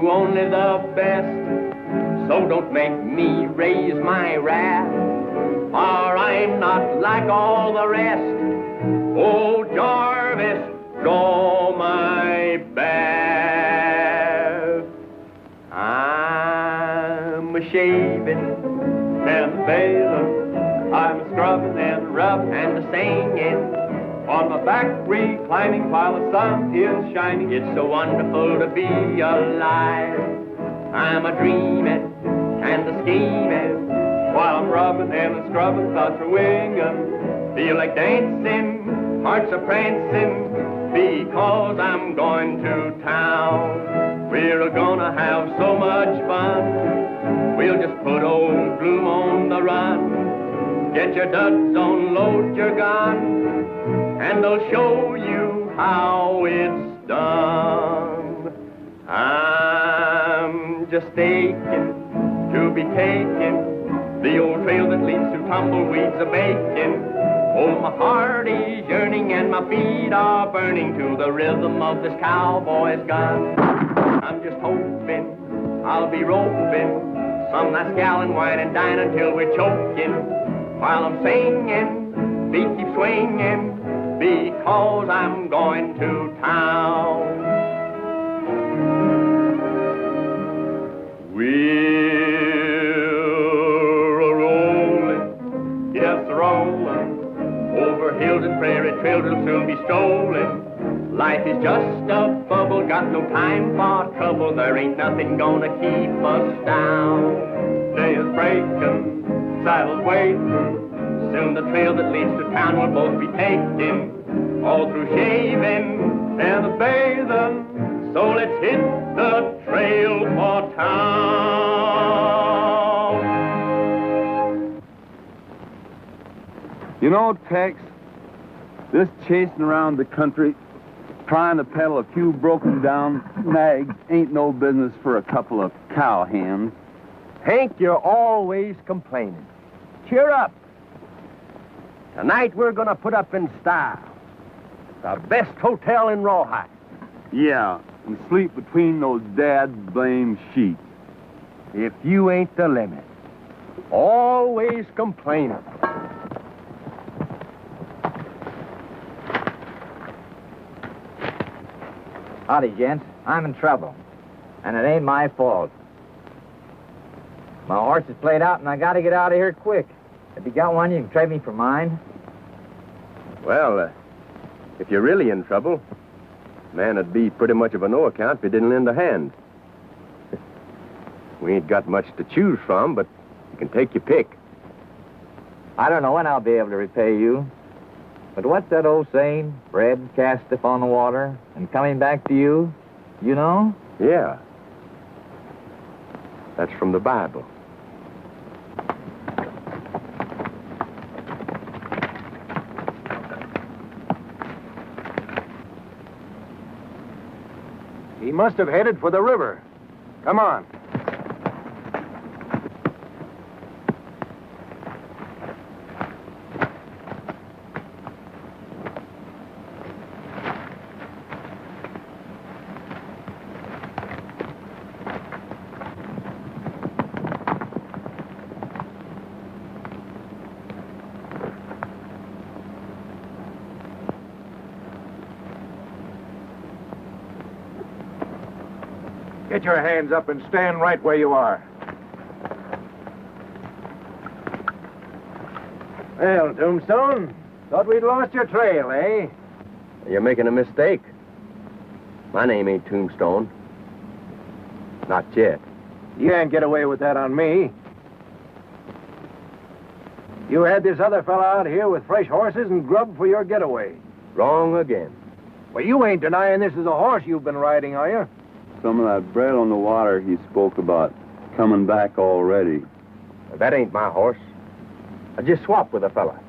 you only the best. So don't make me raise my wrath, for I'm not like all the rest. Oh, Jarvis, draw my bath. I'm a-shaving and bathing, I'm a-scrubbing and rubbing and a-singing, on my back reclining while the sun is shining. It's so wonderful to be alive. I'm a-dreaming and a-scheming, while I'm rubbing and a-scrubbing, thoughts are winging. Feel like dancing, hearts are prancing, because I'm going to town. We're gonna have so much fun, we'll just put old Gloom on the run. Get your duds on, load your gun, and they'll show you how it's done. I'm just aching to be taking the old trail that leads through tumbleweeds a-baking. Oh, my heart is yearning and my feet are burning to the rhythm of this cowboy's gun. I'm just hoping I'll be roping some nice gal and wine and dine until we're choking. While I'm singing, feet keep swinging, because I'm going to town. We're a-rolling, yes, rolling, over hills and prairie trails that'll soon be stolen. Life is just a bubble, got no time for trouble. There ain't nothing gonna keep us down. Day is breaking, saddles waiting, soon the trail that leads to town will both be taken. All through shaving and bathing, so let's hit the trail for town. You know, Tex, this chasing around the country, trying to peddle a few broken down nags ain't no business for a couple of cowhands. Hank, you're always complaining. Cheer up. Tonight we're gonna put up in style. The best hotel in Rawhide. Yeah, and sleep between those dad-blame sheets. If you ain't the limit. Always complaining. Howdy, gents. I'm in trouble. And it ain't my fault. My horse is played out, and I gotta get out of here quick. If you got one, you can trade me for mine. Well, if you're really in trouble, man, it'd be pretty much of a no account if you didn't lend a hand. We ain't got much to choose from, but you can take your pick. I don't know when I'll be able to repay you. But what's that old saying? Bread casteth on the water, and coming back to you, you know? Yeah. That's from the Bible. He must have headed for the river. Come on. Get your hands up and stand right where you are. Well, Tombstone, thought we'd lost your trail, eh? You're making a mistake. My name ain't Tombstone. Not yet. You can't get away with that on me. You had this other fella out here with fresh horses and grub for your getaway. Wrong again. Well, you ain't denying this is a horse you've been riding, are you? Some of that bread on the water he spoke about coming back already. That ain't my horse. I just swapped with a fella.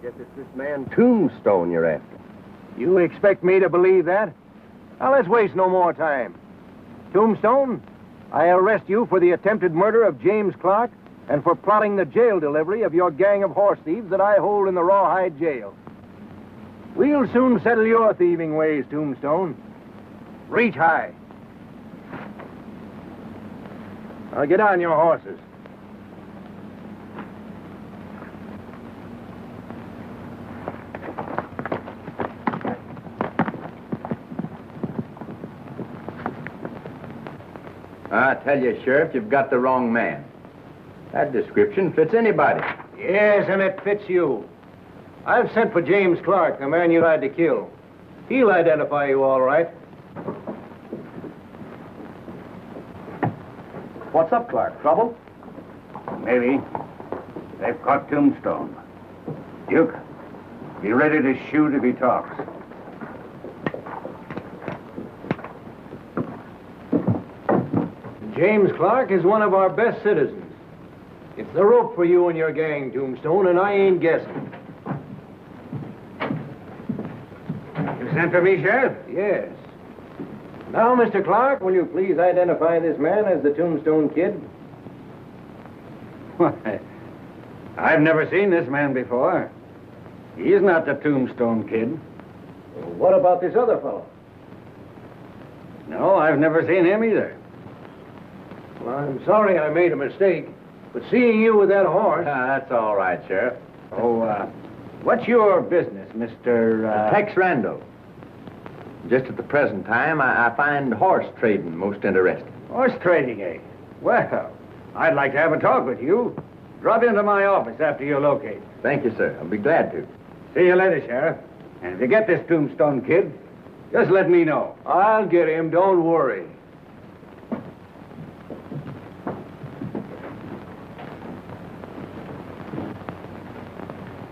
Guess it's this man Tombstone you're after. You expect me to believe that? Now, let's waste no more time. Tombstone, I arrest you for the attempted murder of James Clark and for plotting the jail delivery of your gang of horse thieves that I hold in the Rawhide jail. We'll soon settle your thieving ways, Tombstone. Reach high. Now get on your horses. I tell you, Sheriff, you've got the wrong man. That description fits anybody. Yes, and it fits you. I've sent for James Clark, the man you tried to kill. He'll identify you all right. What's up, Clark? Trouble? Maybe. They've caught Tombstone. Duke, be ready to shoot if he talks. James Clark is one of our best citizens. It's the rope for you and your gang, Tombstone, and I ain't guessing. You sent for me, Sheriff? Yes. Now, Mr. Clark, will you please identify this man as the Tombstone Kid? Why, I've never seen this man before. He's not the Tombstone Kid. Well, what about this other fellow? No, I've never seen him either. Well, I'm sorry I made a mistake, but seeing you with that horse... That's all right, Sheriff. Oh, what's your business, Mr. Tex Randall. Just at the present time, I find horse trading most interesting. Horse trading, eh? Well, I'd like to have a talk with you. Drop into my office after you're located. Thank you, sir. I'll be glad to. See you later, Sheriff. And if you get this Tombstone Kid, just let me know. I'll get him, don't worry.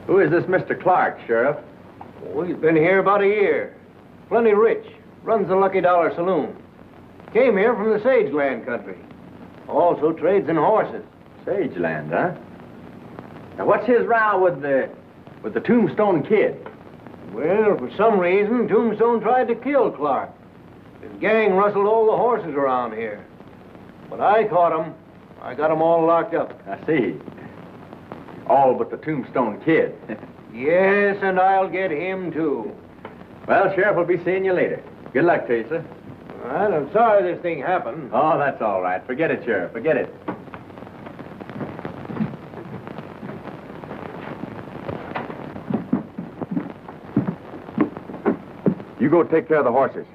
Who is this Mr. Clark, Sheriff? Oh, he's been here about a year. Plenty rich. Runs the Lucky Dollar Saloon. Came here from the Sageland country. Also trades in horses. Sageland, huh? Now, what's his row with the Tombstone Kid? Well, for some reason, Tombstone tried to kill Clark. His gang rustled all the horses around here. But I caught him. I got them all locked up. I see. All but the Tombstone Kid. Yes, and I'll get him, too. Well, Sheriff, we'll be seeing you later. Good luck to you, sir. All right, I'm sorry this thing happened. Oh, that's all right. Forget it, Sheriff. Forget it. You go take care of the horses.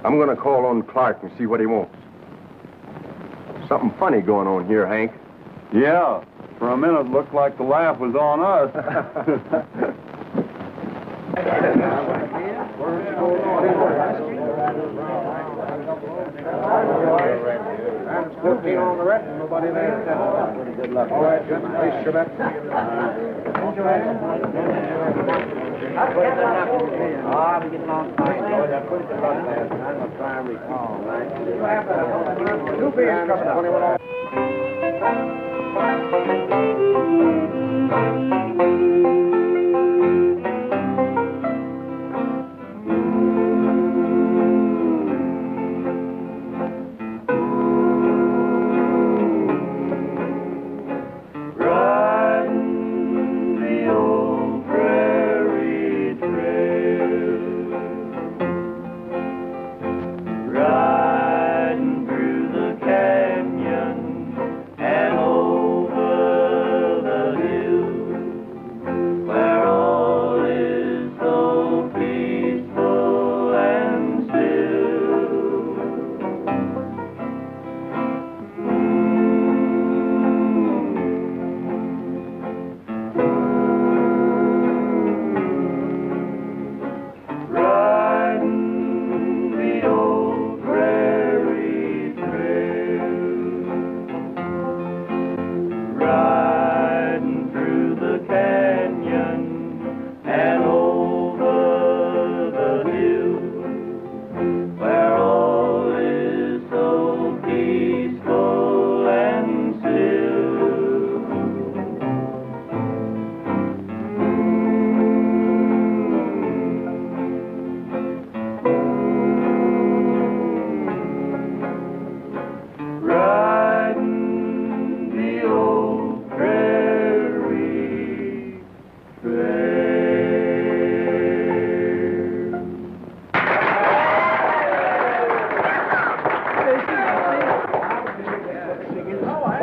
I'm going to call on Clark and see what he wants. Something funny going on here, Hank. Yeah, for a minute it looked like the laugh was on us. On the red, nobody there. Pretty good luck. All right, good. Please, Chevette. I'll be getting along fine. I'm going to try and recall. Two beers coming up. Riding through the canyon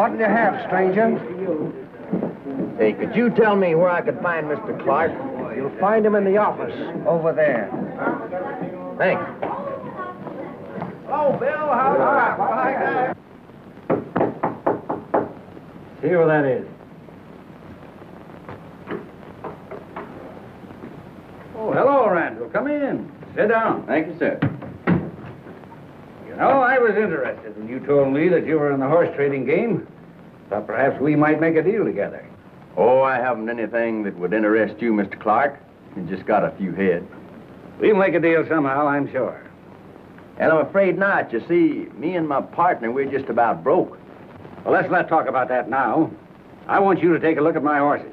What'll you have, stranger? Hey, could you tell me where I could find Mr. Clark? You'll find him in the office, over there. Thanks. Oh, Bill, how See who that is. Oh, hello, Randall. Come in. Sit down. Thank you, sir. You know, I was interested when you told me that you were in the horse trading game. Thought perhaps we might make a deal together. Oh, I haven't anything that would interest you, Mr. Clark. You just got a few head. We'll make a deal somehow, I'm sure. And I'm afraid not. You see, me and my partner, we're just about broke. Well, let's not talk about that now. I want you to take a look at my horses.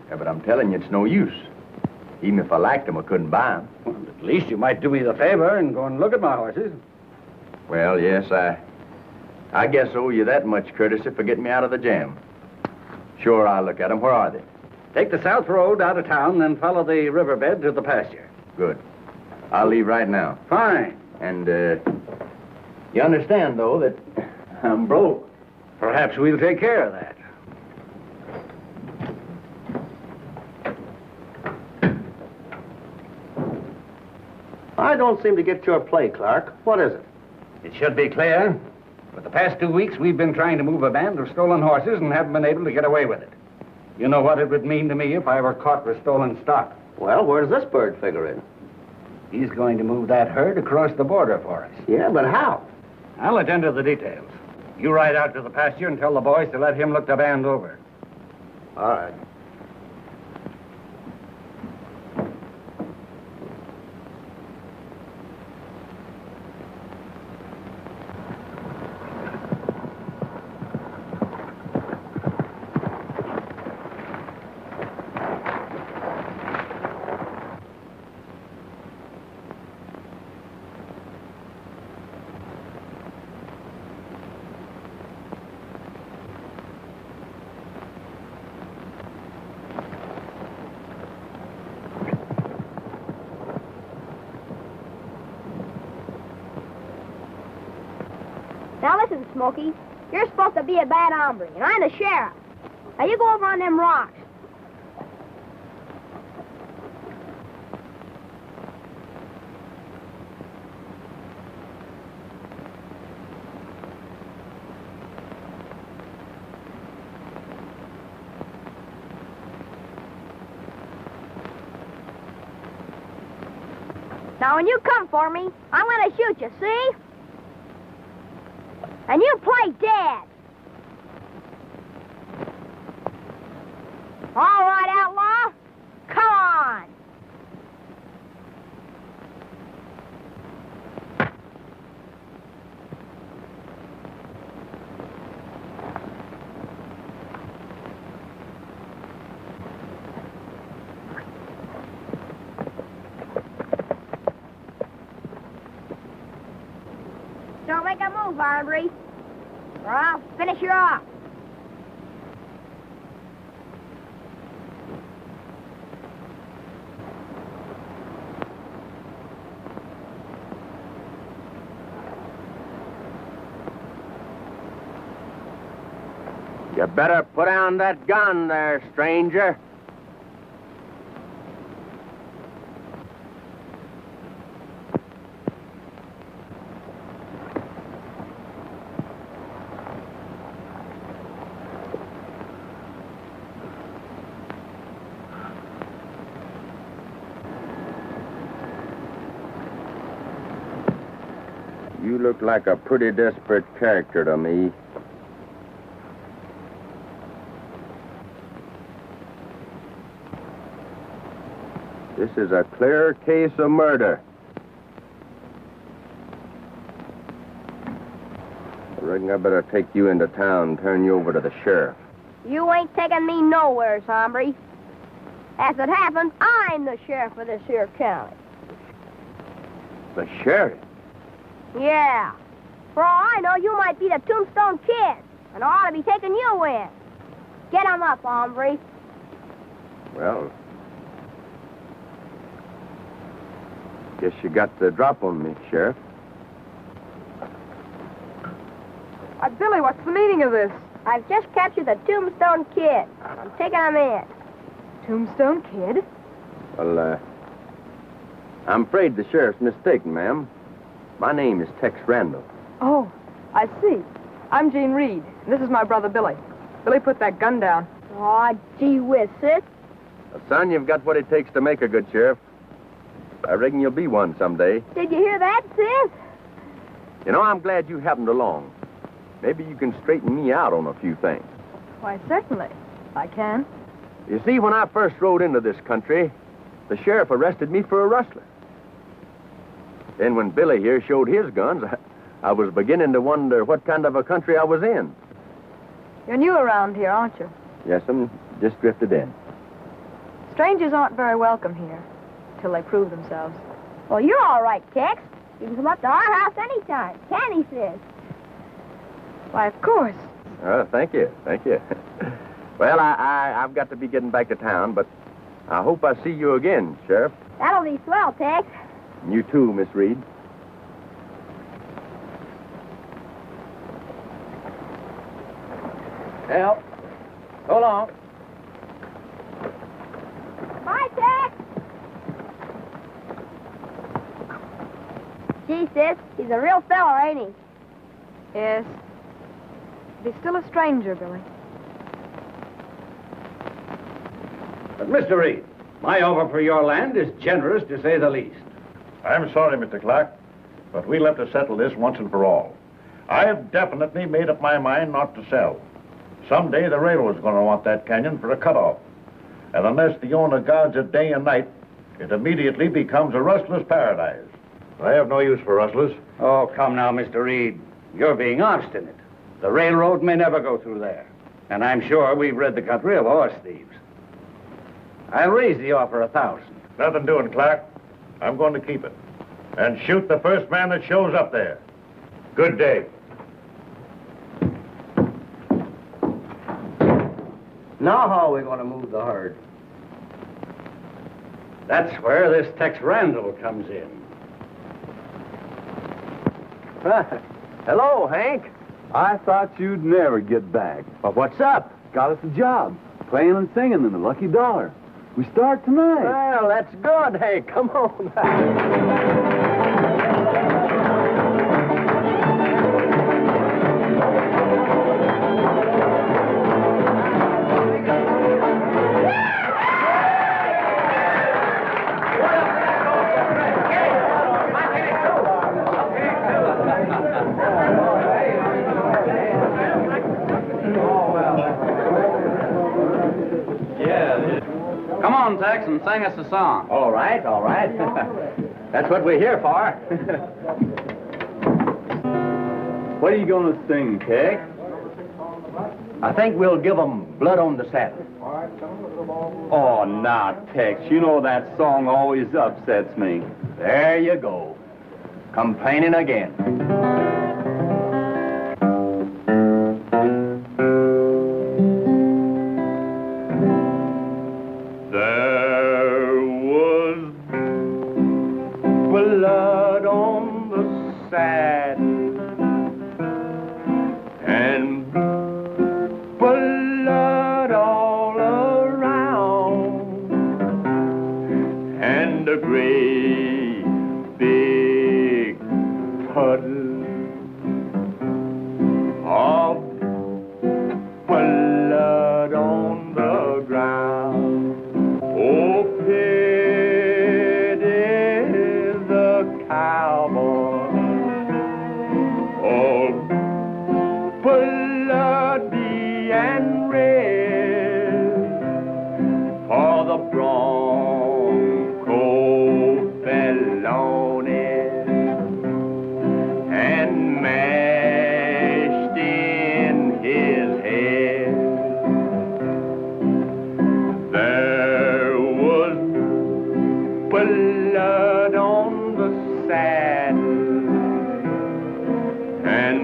Yeah, but I'm telling you, it's no use. Even if I liked them, I couldn't buy them. Well, at least you might do me the favor and go and look at my horses. Well, yes, I guess I owe you that much courtesy for getting me out of the jam. Sure, I'll look at them. Where are they? Take the south road out of town, then follow the riverbed to the pasture. Good. I'll leave right now. Fine. And, you understand, though, that I'm broke. Perhaps we'll take care of that. I don't seem to get your play, Clark. What is it? It should be clear. For the past 2 weeks, we've been trying to move a band of stolen horses and haven't been able to get away with it. You know what it would mean to me if I were caught with stolen stock. Well, where does this bird figure in? He's going to move that herd across the border for us. Yeah, but how? I'll attend to the details. You ride out to the pasture and tell the boys to let him look the band over. All right. Now listen, Smokey. You're supposed to be a bad hombre, and I'm the sheriff. Now you go over on them rocks. Now when you come for me, I'm gonna shoot you, see? And you play dead. All right, outlaw. Come on. Don't make a move, hombre, or I'll finish you off. You better put down that gun there, stranger. You look like a pretty desperate character to me. This is a clear case of murder. I reckon I better take you into town and turn you over to the sheriff. You ain't taking me nowhere, hombre. As it happens, I'm the sheriff of this here county. The sheriff? Yeah. For all I know, you might be the Tombstone Kid, and I ought to be taking you in. Get 'em up, hombre. Well, guess you got the drop on me, Sheriff. Billy, what's the meaning of this? I've just captured the Tombstone Kid. I'm taking him in. Tombstone Kid? Well, I'm afraid the sheriff's mistaken, ma'am. My name is Tex Randall. Oh, I see. I'm Jean Reed. This is my brother, Billy. Billy, put that gun down. Aw, gee whiz, sis. Son, you've got what it takes to make a good sheriff. I reckon you'll be one someday. Did you hear that, sis? You know, I'm glad you happened along. Maybe you can straighten me out on a few things. Why, certainly. I can. You see, when I first rode into this country, the sheriff arrested me for a rustler. Then when Billy here showed his guns, I was beginning to wonder what kind of a country I was in. You're new around here, aren't you? Yes, I'm just drifted in. Strangers aren't very welcome here, till they prove themselves. Well, you're all right, Tex. You can come up to our house anytime. Can he, sis? Why, of course. Thank you. Well, I've got to be getting back to town, but I hope I see you again, Sheriff. That'll be swell, Tex. You too, Miss Reed. Well, so long. Bye, Tex. Gee, sis, he's a real fella, ain't he? Yes. But he's still a stranger, Billy. But, Mr. Reed, my offer for your land is generous, to say the least. I'm sorry, Mr. Clark, but we'll have to settle this once and for all. I have definitely made up my mind not to sell. Someday the railroad's going to want that canyon for a cutoff. And unless the owner guards it day and night, it immediately becomes a rustler's paradise. I have no use for rustlers. Oh, come now, Mr. Reed. You're being obstinate. The railroad may never go through there. And I'm sure we've rid the country of horse thieves. I'll raise the offer 1,000. Nothing doing, Clark. I'm going to keep it. And shoot the first man that shows up there. Good day. Now how are we going to move the herd? That's where this Tex Randall comes in. Hello, Hank. I thought you'd never get back. Well, what's up? Got us a job, playing and singing in the Lucky Dollar. We start tonight. Well, that's good, Hank. Come on. Come on, Tex, and sing us a song. All right. That's what we're here for. What are you going to sing, Tex? I think we'll give 'em Blood on the Saddle. Oh, now, Tex, you know that song always upsets me. There you go. Complaining again. There was blood on the saddle and blood all around and a great big puddle of blood on the ground. Oh, pity the cowboy, all bloody and red, for the bronco fell on it and mashed in his head. There was blood on the saddle and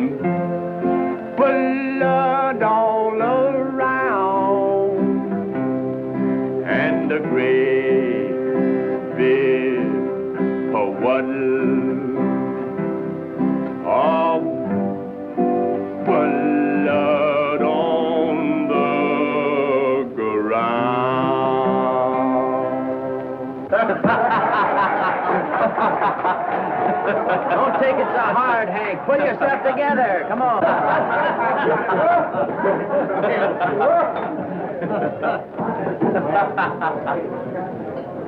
blood all around and a great big puddle of hard, Hank. Pull yourself together. Come on.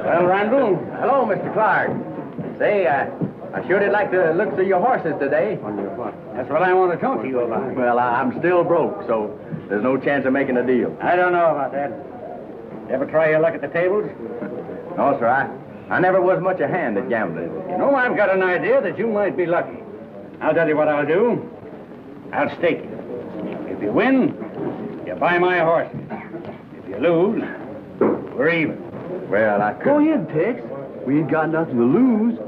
Well, Randall. Hello, Mr. Clark. Say, I sure did like the looks of your horses today. That's what I want to talk to you about. Well, I'm still broke, so there's no chance of making a deal. I don't know about that. Ever try your luck at the tables? No, sir, I never was much a hand at gambling. You know, I've got an idea that you might be lucky. I'll tell you what I'll do. I'll stake you. If you win, you buy my horses. If you lose, we're even. Well, I could... Go ahead, Tex. We ain't got nothing to lose.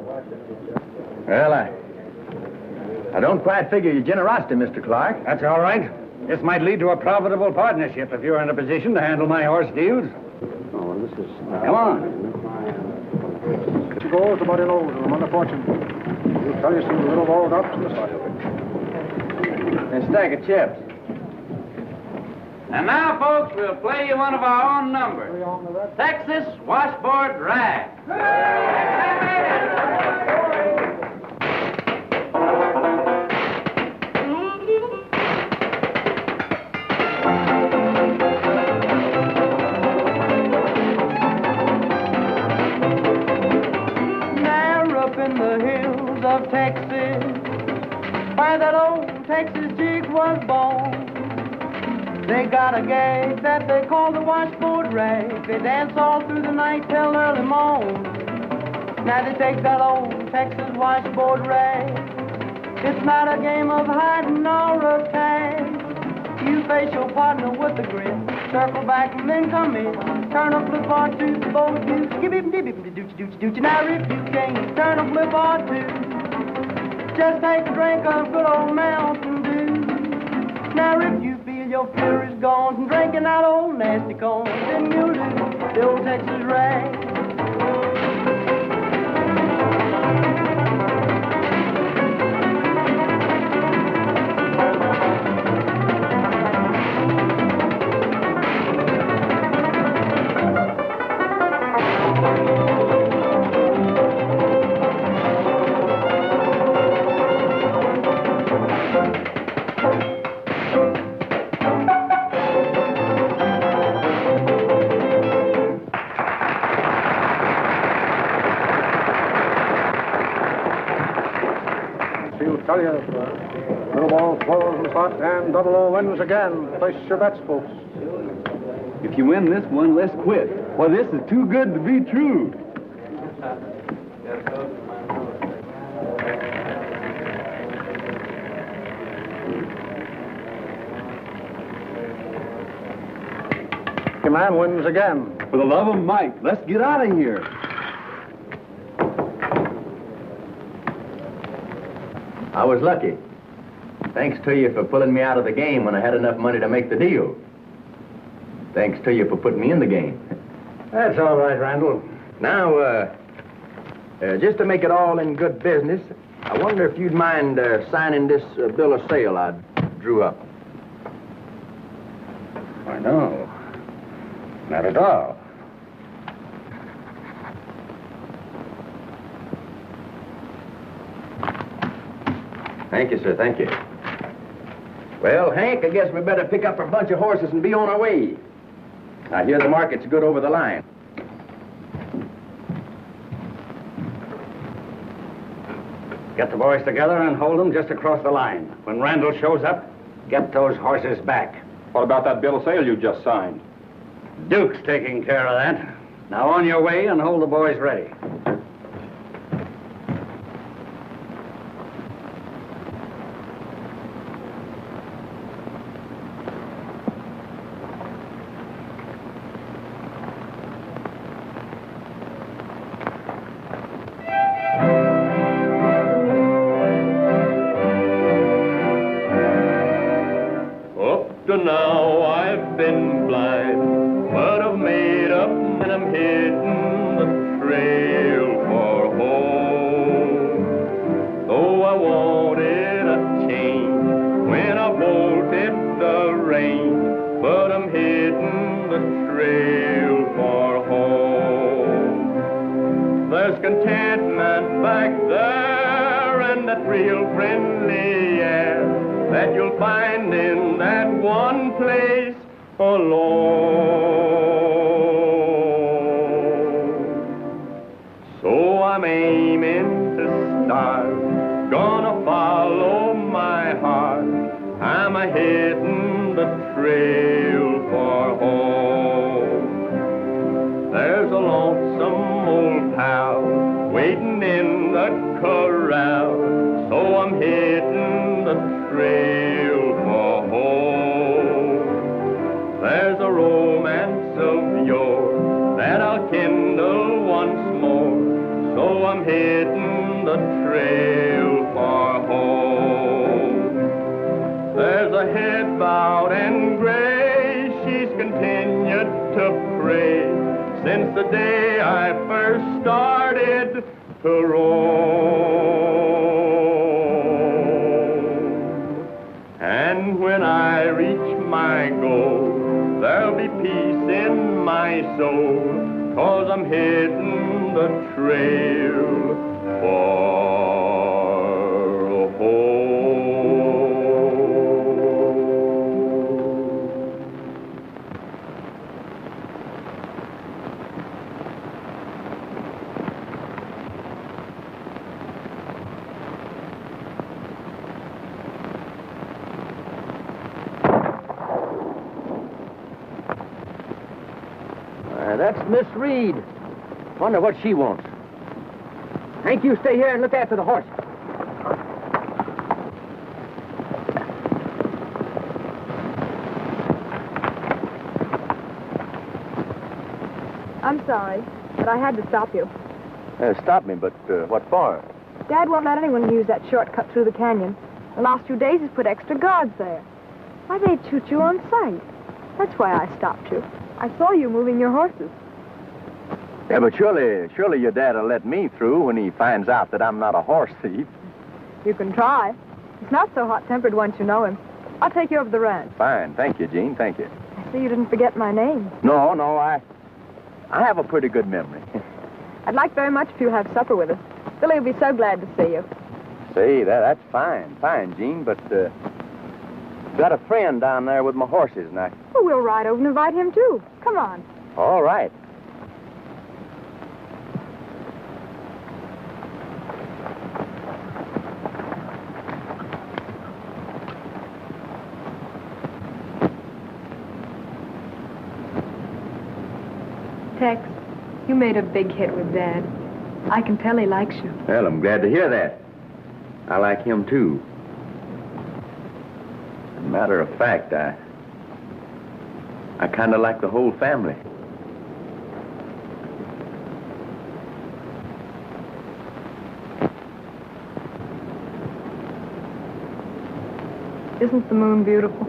Well, I don't quite figure your generosity, Mr. Clark. That's all right. This might lead to a profitable partnership if you're in a position to handle my horse deals. Oh, this is... Come on. It goes about an old I'm on the fortune. You'll tell you some little old ups in the side of it. And a stack of chips. And now, folks, we'll play you one of our own numbers. Texas Washboard Rag. There up in the hills of Texas, where that old Texas jig was born, they got a gag that they call the washboard rag. They dance all through the night till early morn. Now they take that old Texas washboard rag. It's not a game of hiding or of tag. You face your partner with a grin, circle back and then come in. Turn a flip or two, both you skip it, dip it, doochie. Now if you can't turn a flip or two, just take a drink of good old Mountain Dew. Now if you feel your fear is gone from drinking that old nasty corn, then you'll do the old Texas rag. Tell you, little ball flows and spot and double O wins again. Place your bets, folks. If you win this one, let's quit. Well, this is too good to be true. Your man wins again. For the love of Mike, let's get out of here. I was lucky. Thanks to you for pulling me out of the game when I had enough money to make the deal. Thanks to you for putting me in the game. That's all right, Randall. Now, just to make it all in good business, I wonder if you'd mind signing this bill of sale I drew up. Why, no. Not at all. Thank you, sir, thank you. Well, Hank, I guess we better pick up our bunch of horses and be on our way. I hear the market's good over the line. Get the boys together and hold them just across the line. When Randall shows up, get those horses back. What about that bill of sale you just signed? Duke's taking care of that. Now on your way and hold the boys ready. Now I've been blind, but I've made up and I'm hitting the trail for home. Though I wanted a change when I bolted the range, but I'm hitting the trail for home. There's contentment back there and that real friend place alone. So I'm aiming to start, gonna follow my heart. I'm a hittin' the trail for home. There's a lonesome old pal waiting in the corral, so I'm hittin' the trail for home. There's a romance of yore that I'll kindle once more, so I'm hittin' the trail for home. There's a head bowed and gray, she's continued to pray since the day I first started to roam. And when I reach my goal, there'll be peace in my soul, 'cause I'm hitting the trail for home. That's Miss Reed. Wonder what she wants. Hank, you stay here and look after the horse. I'm sorry, but I had to stop you. Stop me, but what for? Dad won't let anyone use that shortcut through the canyon. The last 2 days he's put extra guards there. Why, they'd shoot you on sight. That's why I stopped you. I saw you moving your horses. Yeah, but surely your dad'll let me through when he finds out that I'm not a horse thief. You can try. He's not so hot-tempered once you know him. I'll take you over the ranch. Fine. Thank you, Jean. Thank you. I see you didn't forget my name. No, I have a pretty good memory. I'd like very much if you'll have supper with us. Billy will be so glad to see you. See, that's fine, Jean, but got a friend down there with my horses, and Well, we'll ride over and invite him, too. Come on. All right. Tex, you made a big hit with Dad. I can tell he likes you. Well, I'm glad to hear that. I like him, too. As a matter of fact, I kind of like the whole family. Isn't the moon beautiful?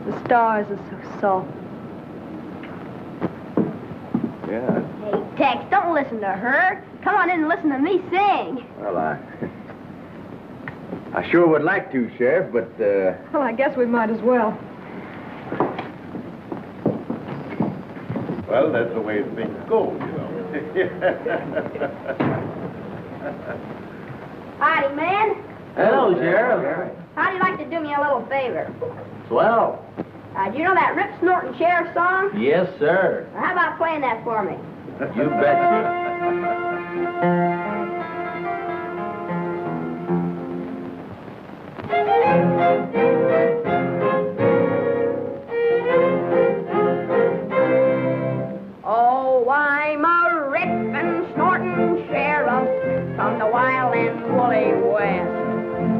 The stars are so soft. Yeah. Hey, Tex, don't listen to her. Come on in and listen to me sing. Well, I sure would like to, Sheriff, but, Well, I guess we might as well. Well, that's the way things go, you know. Howdy, man. Hello, Sheriff. How'd you like to do me a little favor? Swell. Do you know that rip-snorting sheriff song? Yes, sir. Well, how about playing that for me? You betcha. Oh, I'm a rippin', snortin' sheriff from the wild and woolly west.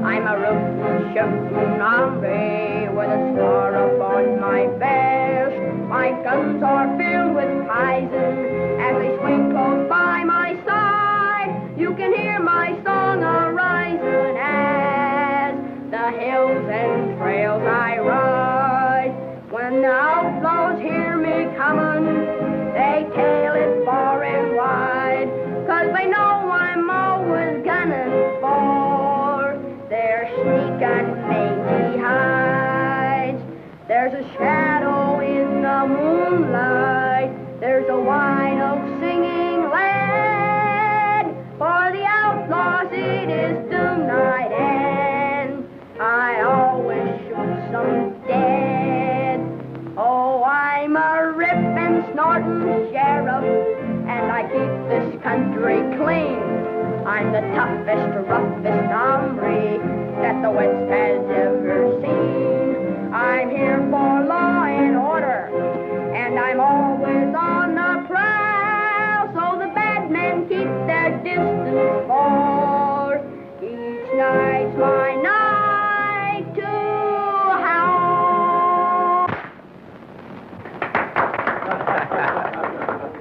I'm a rootin', shootin' hombre with a star upon my vest. My guns are filled with poison as they swing close by my side. You can hear my song a-risin' as the hills and trails I ride. When the outlaws hear me comin', they tell it far and wide, 'cause they know I'm always gunning for their sneakin' mangy hides. There's a shadow in the moonlight, there's a white oak singing lead. For the outlaws it is doom night, and I always shoot some dead. I'm the toughest, roughest hombre that the West has ever seen. I'm here for law and order, and I'm always on the prowl, so the bad men keep their distance, for each night's my night to howl.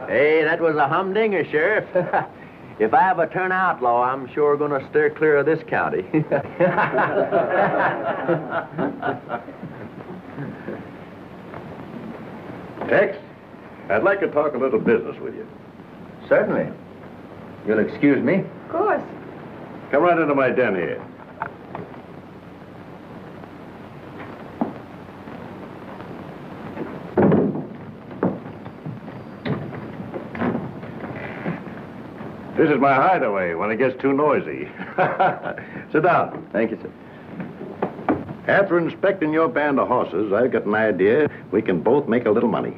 Hey, that was a humdinger, Sheriff. If I ever turn outlaw, I'm sure going to steer clear of this county. Tex, I'd like to talk a little business with you. Certainly. You'll excuse me? Of course. Come right into my den here. This is my hideaway when it gets too noisy. Sit down. Thank you, sir. After inspecting your band of horses, I've got an idea we can both make a little money.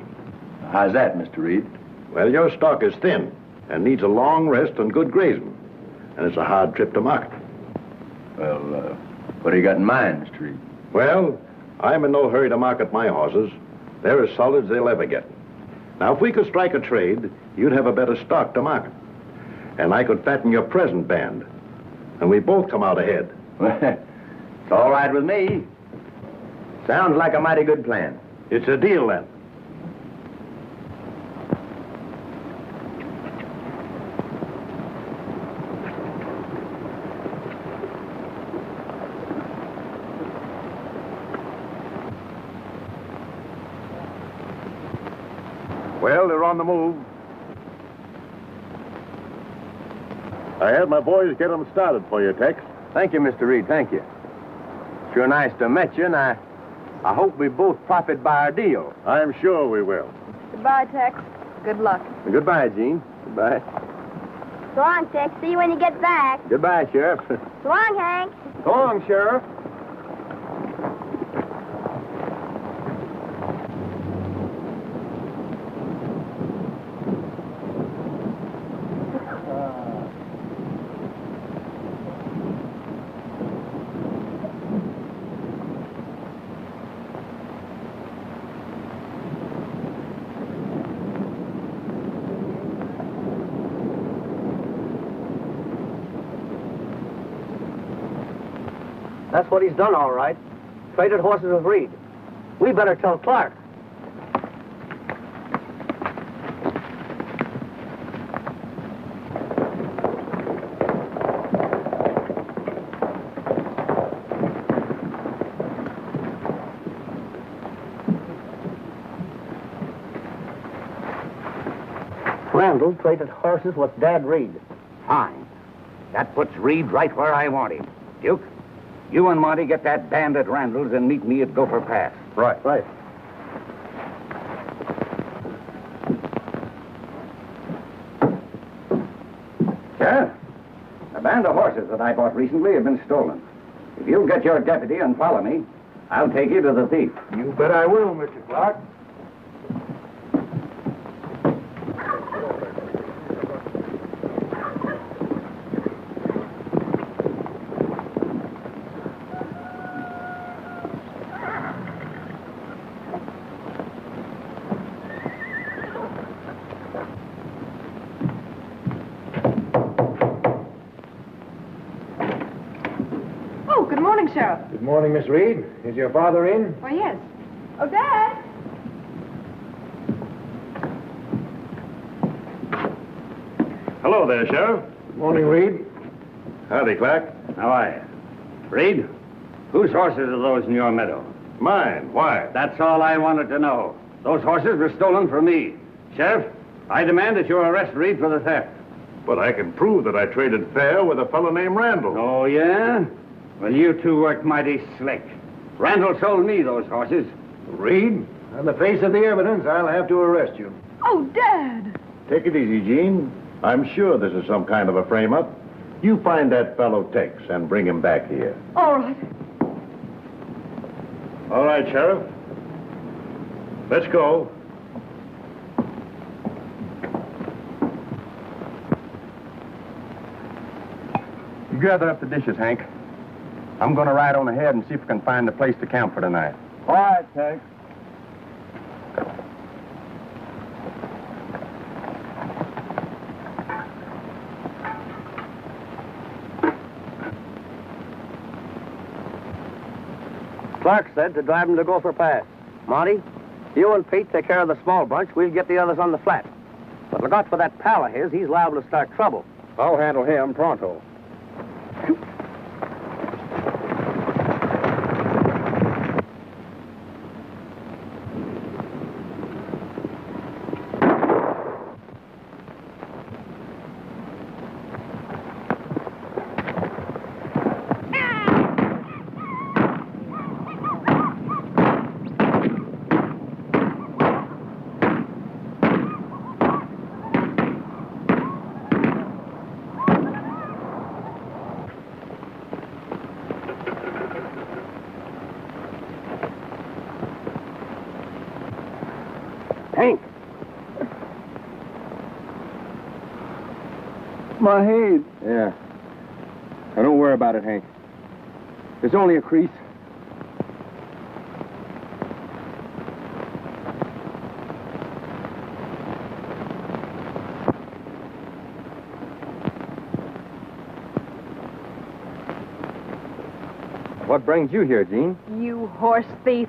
How's that, Mr. Reed? Well, your stock is thin and needs a long rest and good grazing. And it's a hard trip to market. Well, what do you got in mind, Mr. Reed? Well, I'm in no hurry to market my horses. They're as solid as they'll ever get. Now, if we could strike a trade, you'd have a better stock to market. And I could fatten your present band. And we both come out ahead. It's all right with me. Sounds like a mighty good plan. It's a deal, then. Well, they're on the move. I had my boys get them started for you, Tex. Thank you, Mr. Reed, thank you. Sure nice to meet you, and I hope we both profit by our deal. I'm sure we will. Goodbye, Tex. Good luck. Goodbye, Gene. Goodbye. So long, Tex. See you when you get back. Goodbye, Sheriff. So long, Hank. So long, Sheriff. That's what he's done, all right. Traded horses with Reed. We better tell Clark. Randall traded horses with Dad Reed. Fine. That puts Reed right where I want him. Duke, you and Monty get that band at Randall's and meet me at Gopher Pass. Right. Right. Sheriff, the band of horses that I bought recently have been stolen. If you'll get your deputy and follow me, I'll take you to the thief. You bet I will, Mr. Clark. Sheriff. Good morning, Miss Reed. Is your father in? Why, yes. Oh, Dad! Hello there, Sheriff. Good morning, Reed. Howdy, Clark. How are you? Reed, whose horses are those in your meadow? Mine. Why? That's all I wanted to know. Those horses were stolen from me. Sheriff, I demand that you arrest Reed for the theft. But I can prove that I traded fair with a fellow named Randall. Oh, yeah? Well, you two worked mighty slick. Randall sold me those horses. Reed, on the face of the evidence, I'll have to arrest you. Oh, Dad! Take it easy, Gene. I'm sure this is some kind of a frame-up. You find that fellow Tex and bring him back here. All right. All right, Sheriff. Let's go. You gather up the dishes, Hank. I'm going to ride on ahead and see if we can find a place to camp for tonight. All right, Tex. Clark said to drive him to Gopher Pass. Monty, you and Pete take care of the small bunch. We'll get the others on the flat. But look out for that pal of his. He's liable to start trouble. I'll handle him pronto. Hank! My head. Yeah. Now, don't worry about it, Hank. There's only a crease. What brings you here, Jean? You horse thief.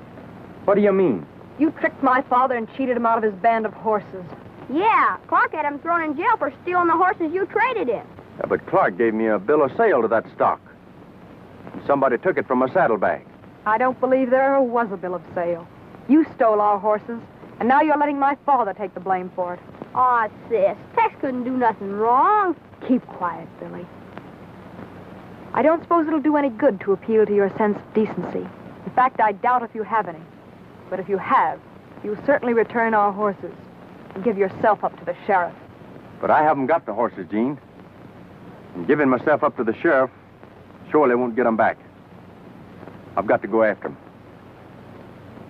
What do you mean? You tricked my father and cheated him out of his band of horses. Yeah, Clark had him thrown in jail for stealing the horses you traded in. Yeah, but Clark gave me a bill of sale to that stock. And somebody took it from a saddlebag. I don't believe there ever was a bill of sale. You stole our horses, and now you're letting my father take the blame for it. Aw, sis, Tex couldn't do nothing wrong. Keep quiet, Billy. I don't suppose it'll do any good to appeal to your sense of decency. In fact, I doubt if you have any. But if you have, you'll certainly return our horses and give yourself up to the sheriff. But I haven't got the horses, Jean. And giving myself up to the sheriff surely won't get them back. I've got to go after them.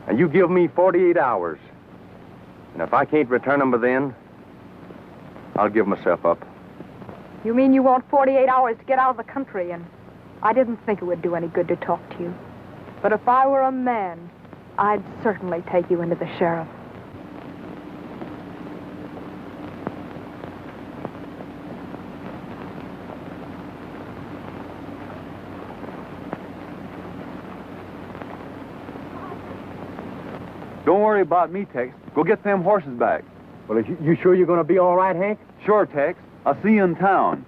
And you give me 48 hours. And if I can't return them by then, I'll give myself up. You mean you want 48 hours to get out of the country, and I didn't think it would do any good to talk to you. But if I were a man, I'd certainly take you into the sheriff. Don't worry about me, Tex. Go get them horses back. Well, you sure you're going to be all right, Hank? Sure, Tex. I'll see you in town.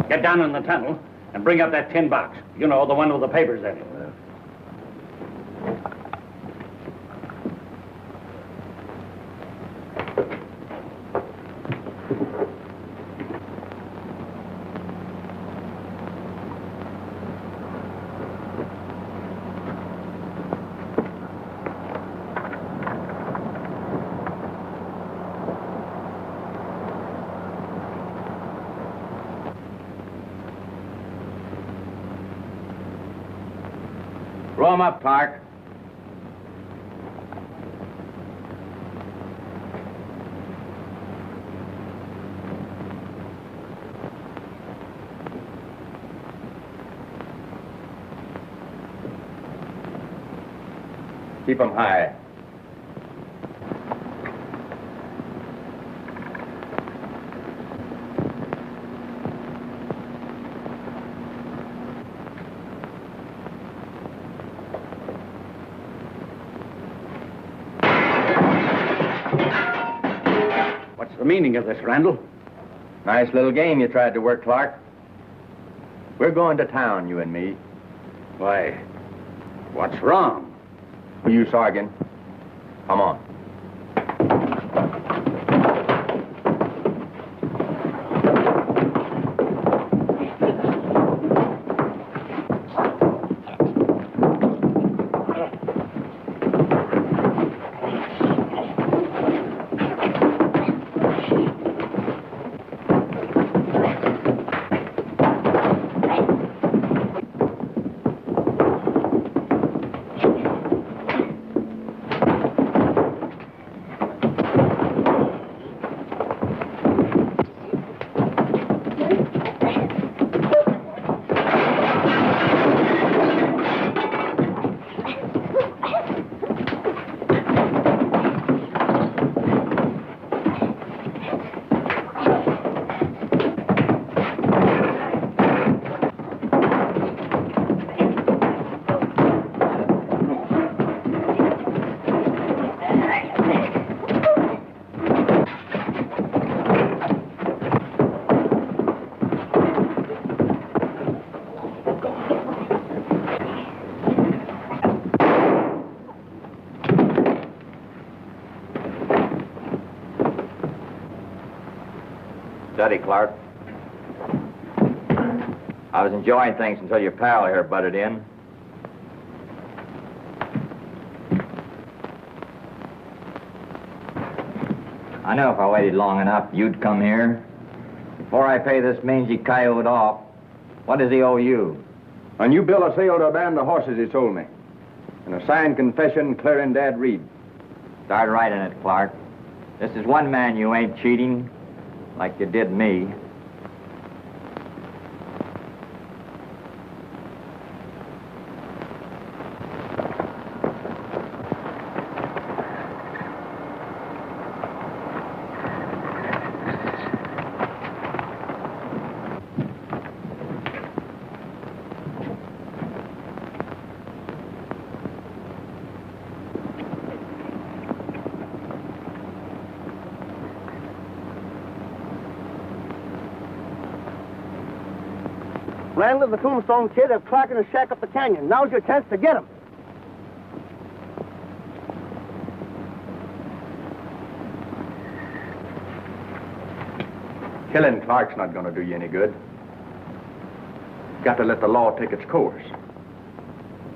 Get down in the tunnel and bring up that tin box. You know, the one with the papers in it. Roll him up, Clark. Keep 'em high. What's the meaning of this, Randall? Nice little game you tried to work, Clark. We're going to town, you and me. Why, what's wrong? Who you, Sargent? Come on. Steady, Clark. I was enjoying things until your pal here butted in. I know if I waited long enough, you'd come here. Before I pay this mangy coyote off, what does he owe you? A new bill of sale to a band of horses he sold me. And a signed confession clearing Dad Reed. Start writing it, Clark. This is one man you ain't cheating, like you did me. Randall and the Tombstone Kid have Clark in a shack up the canyon. Now's your chance to get him. Killing Clark's not going to do you any good. Got to let the law take its course.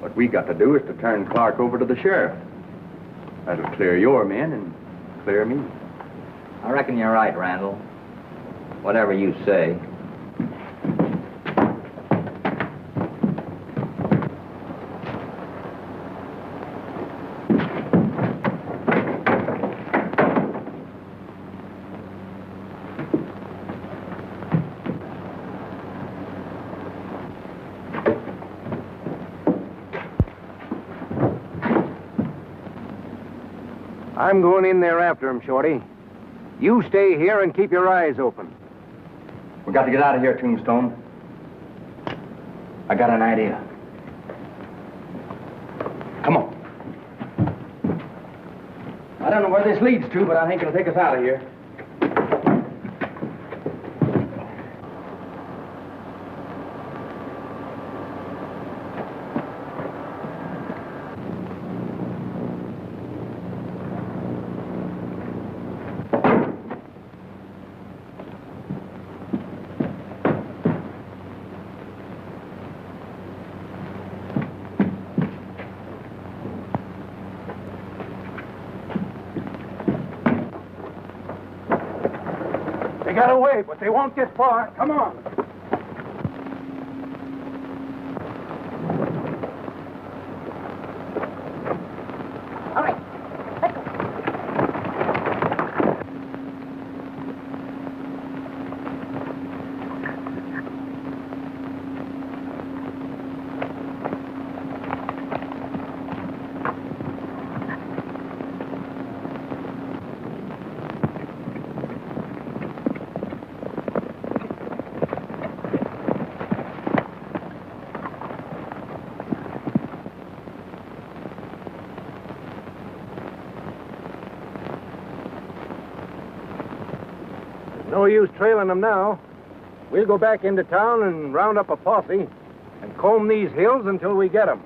What we got to do is to turn Clark over to the sheriff. That'll clear your men and clear me. I reckon you're right, Randall. Whatever you say. I'm going in there after him, Shorty. You stay here and keep your eyes open. We got to get out of here, Tombstone. I got an idea. Come on. I don't know where this leads to, but I think it'll take us out of here. They got away, but they won't get far. Come on. All right. Let's go. No use trailing them now. We'll go back into town and round up a posse and comb these hills until we get them.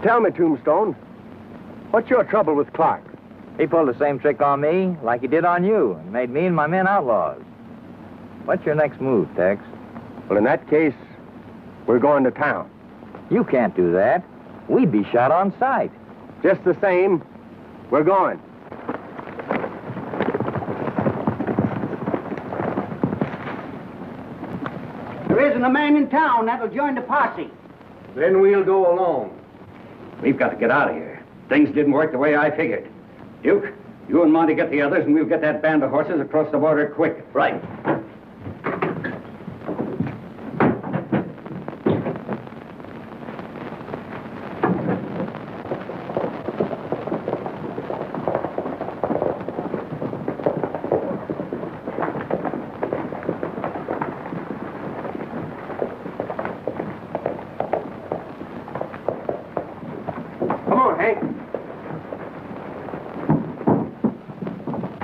Tell me, Tombstone, what's your trouble with Clark? He pulled the same trick on me like he did on you and made me and my men outlaws. What's your next move, Tex? Well, in that case, we're going to town. You can't do that. We'd be shot on sight. Just the same, we're going. There isn't a man in town that'll join the posse. Then we'll go alone. We've got to get out of here. Things didn't work the way I figured. Duke, you and Monty get the others, and we'll get that band of horses across the border quick. Right.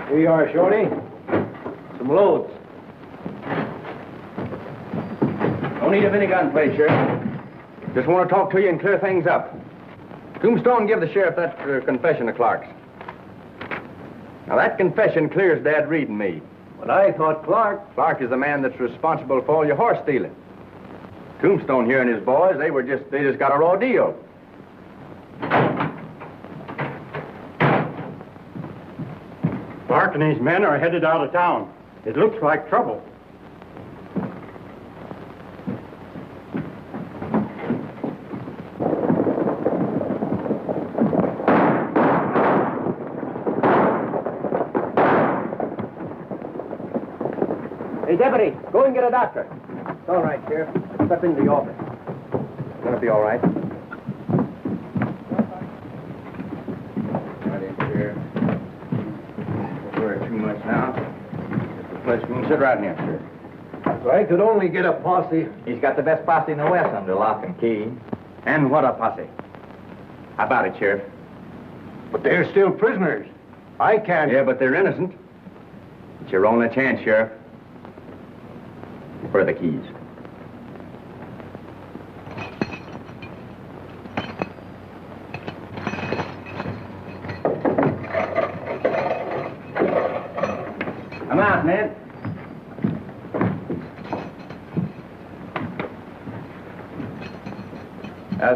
Here you are, Shorty. Some loads. Don't need a any gunplay, Sheriff. Just want to talk to you and clear things up. Tombstone, give the sheriff that confession of Clark's. Now, that confession clears Dad Reed and me. But I thought Clark... Clark is the man that's responsible for all your horse stealing. Tombstone here and his boys, they just got a raw deal. Clark and his men are headed out of town. It looks like trouble. Hey, Deputy, go and get a doctor. It's all right, Sheriff. Step into the office. It's gonna be all right. Right in, Sheriff. Don't worry too much now. Just a place room. Sit right here, sir. If I could only get a posse. He's got the best posse in the West under lock and key. And what a posse. How about it, Sheriff? But they're still prisoners. I can't... Yeah, but they're innocent. It's your only chance, Sheriff. Where are the keys? Come out, man.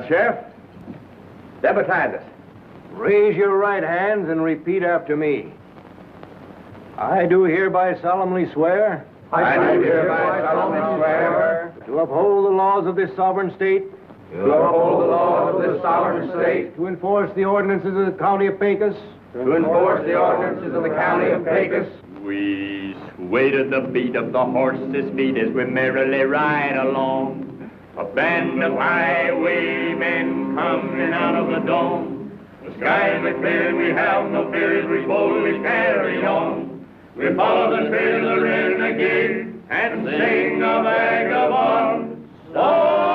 Sheriff, deputize us. Raise your right hands and repeat after me. I do hereby solemnly swear... I do hereby solemnly swear to uphold the laws of this sovereign state. to uphold the laws of this sovereign state, to enforce the ordinances of the county of Pecos, to enforce the ordinances of the county of Pecos. We sway to the beat of the horses' feet as we merrily ride along. A band of highwaymen coming out of the dawn. The skies are clear and we have no fear as we boldly carry on. We follow the trail of the renegade and sing a vagabond song.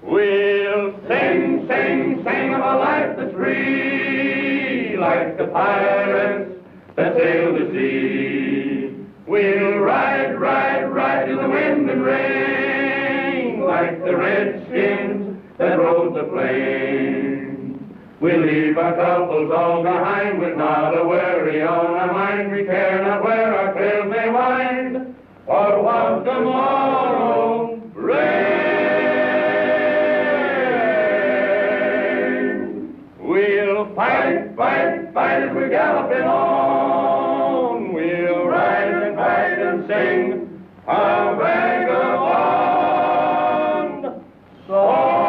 We'll sing, sing, sing of a life that's free, like the pirates that sail the sea. We'll ride, ride, ride to the wind and rain, like the redskins that rode the plain. We'll leave our troubles all behind with not a worry on our mind. We care not where our trails may wind, or what tomorrow brings. We'll fight, fight, fight as we're galloping on. We'll ride and fight and sing a vagabond song.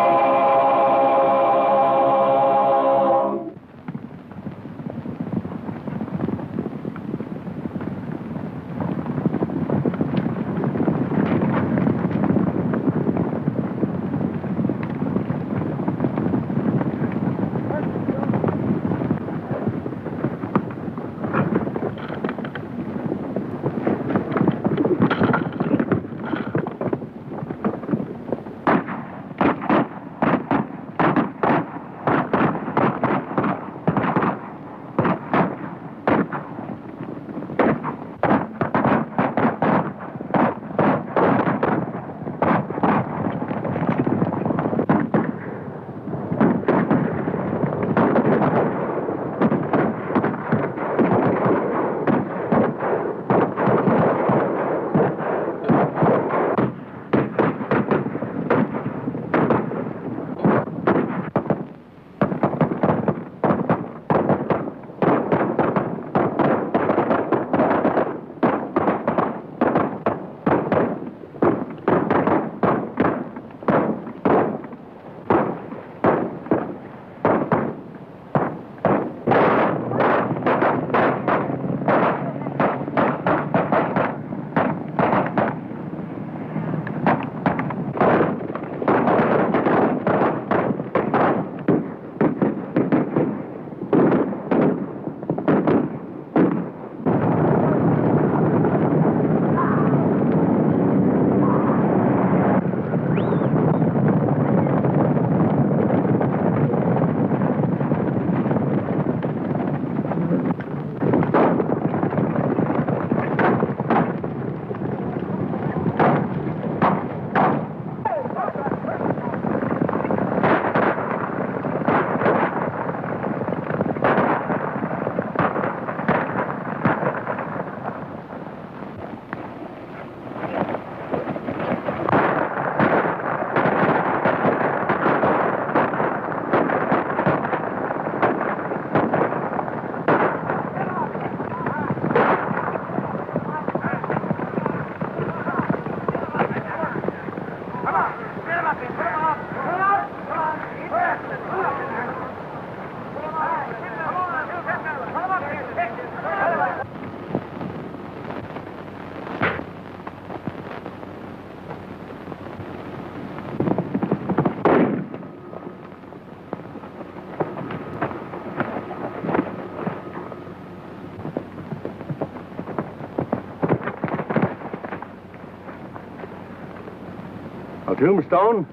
Tombstone,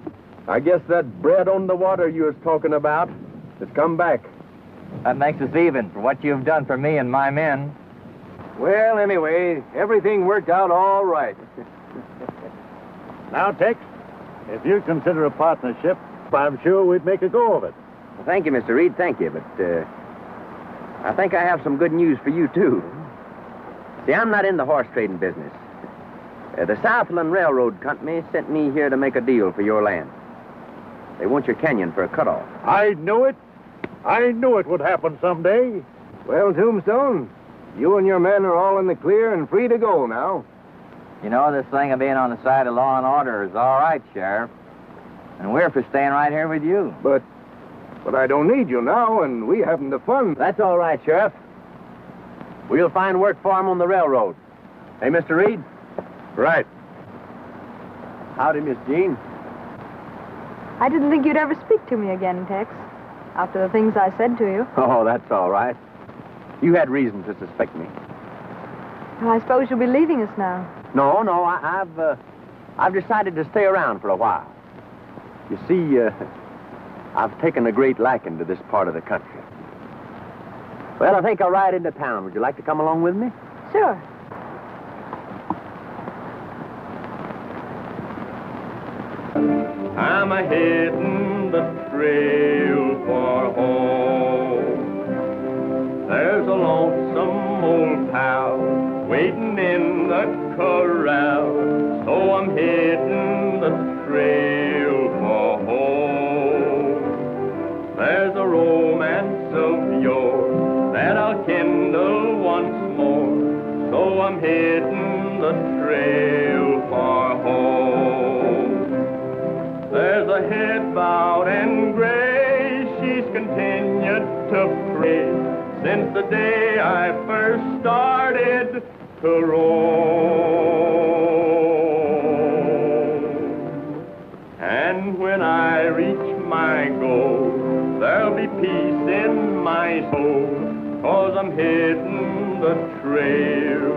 I guess that bread on the water you was talking about has come back. That makes us even for what you've done for me and my men. Well, anyway, everything worked out all right. Now, Tex, if you consider a partnership, I'm sure we'd make a go of it. Well, thank you, Mr. Reed, thank you, but I think I have some good news for you, too. See, I'm not in the horse trading business. The Soutland Railroad Company sent me here to make a deal for your land. They want your canyon for a cutoff. I knew it. I knew it would happen someday. Well, Tombstone, you and your men are all in the clear and free to go now. You know, this thing of being on the side of law and order is all right, Sheriff. And we're for staying right here with you. But I don't need you now, and we haven't the fun. That's all right, Sheriff. We'll find work for him on the railroad. Hey, Mr. Reed? Right. Howdy, Miss Jean. I didn't think you'd ever speak to me again, Tex, after the things I said to you. Oh, that's all right. You had reason to suspect me. Well, I suppose you'll be leaving us now. No, I've decided to stay around for a while. You see, I've taken a great liking to this part of the country. Well, I think I'll ride into town. Would you like to come along with me? Sure. I'm a-hittin' the trail for home. There's a lonesome old pal waiting in the corral, so I'm hittin' the trail for home. There's a romance of yore that I'll kindle once more, so I'm hittin' the trail for home. There's a head bowed and gray, she's continued to pray since the day I first started to roam. And when I reach my goal, there'll be peace in my soul, 'cause I'm hitting the trail